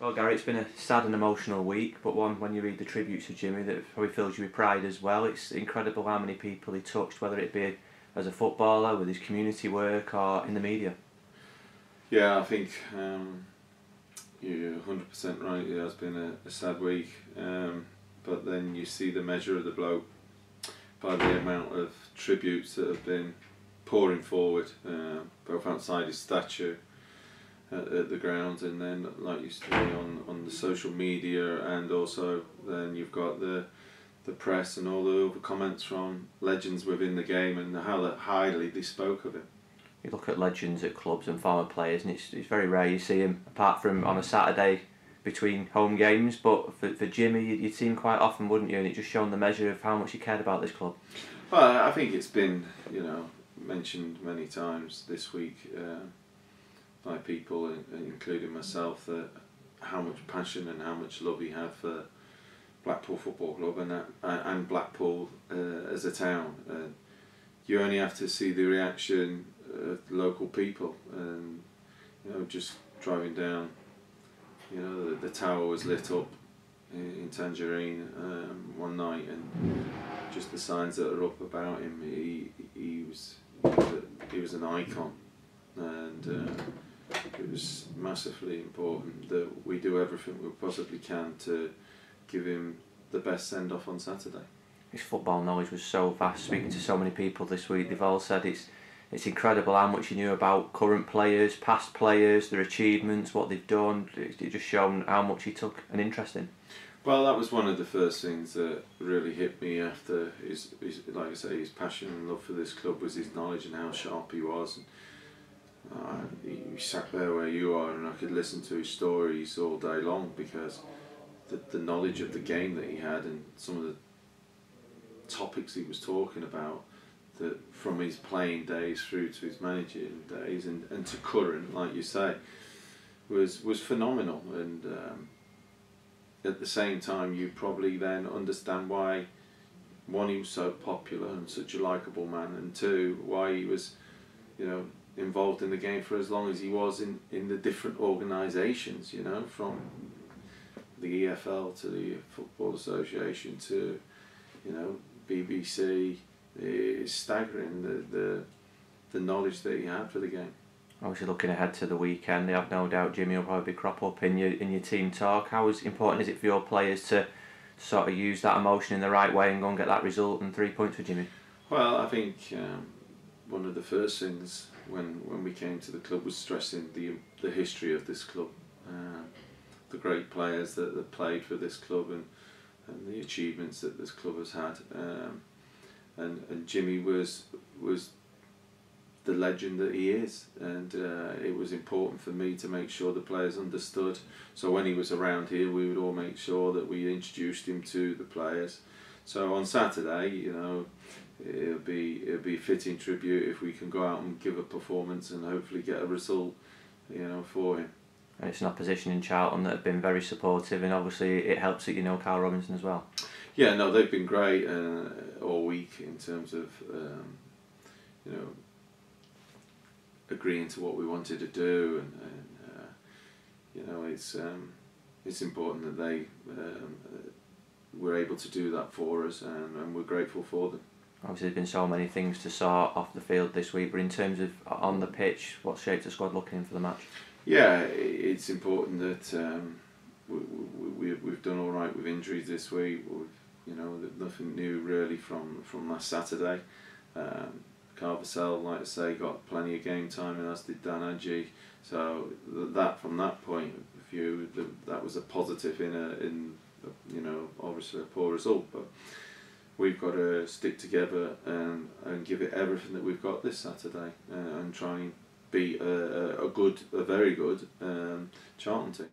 Well, Gary, it's been a sad and emotional week, but one when you read the tributes to Jimmy that probably fills you with pride as well. It's incredible how many people he touched, whether it be as a footballer, with his community work, or in the media. Yeah, I think you're 100% right. It has been a sad week, but then you see the measure of the bloke by the amount of tributes that have been pouring forward, both outside his statue at the ground, and then, like you say, on the social media, and also then you've got the press and all the other comments from legends within the game and how that highly they spoke of him. You look at legends at clubs and former players, and it's very rare you see him, apart from on a Saturday between home games. But for Jimmy, you'd see him quite often, wouldn't you? And it just shown the measure of how much he cared about this club. Well, I think it's been, mentioned many times this week by people, including myself, that how much passion and how much love he had for Blackpool Football Club and Blackpool as a town. You only have to see the reaction of local people, and just driving down, the tower was lit up in Tangerine one night, and just the signs that are up about him. He was an icon, and it was massively important that we do everything we possibly can to give him the best send off on Saturday. His football knowledge was so vast. Speaking to so many people this week, they've all said it's incredible how much he knew about current players, past players, their achievements, what they've done. It just shown how much he took an interest in. Well, that was one of the first things that really hit me after his like I say, his passion and love for this club was his knowledge and how sharp he was. He sat there where you are, and I could listen to his stories all day long, because the knowledge of the game that he had and some of the topics he was talking about, that from his playing days through to his managing days and to current, like you say, was phenomenal. And at the same time, you probably then understand why, one, he was so popular and such a likeable man, and two, why he was involved in the game for as long as he was in the different organisations, from the EFL to the Football Association to BBC. It's staggering the knowledge that he had for the game. Obviously, looking ahead to the weekend, I have no doubt Jimmy will probably crop up in your team talk. How important is it for your players to sort of use that emotion in the right way and go and get that result and 3 points for Jimmy? Well, I think one of the first things when we came to the club was stressing the history of this club, the great players that played for this club, and the achievements that this club has had. And Jimmy was the legend that he is, and it was important for me to make sure the players understood. So when he was around here, we would all make sure that we introduced him to the players. So on Saturday, it'll be a fitting tribute if we can go out and give a performance and hopefully get a result, for him. And it's an opposition in Charlton that have been very supportive, and obviously it helps that Carl Robinson as well. Yeah, no, they've been great all week in terms of agreeing to what we wanted to do, and it's important that they were able to do that for us, and we're grateful for them. Obviously, there's been so many things to sort off the field this week, but in terms of on the pitch, what shape's the squad looking in for the match? Yeah, it's important that we've done all right with injuries this week. Nothing new really from last Saturday. Carvacell, like I say, got plenty of game time, and as did Dan Adji. So from that point of view, that was a positive in obviously a poor result, but we've got to stick together and give it everything that we've got this Saturday, and try and beat a very good Charlton team.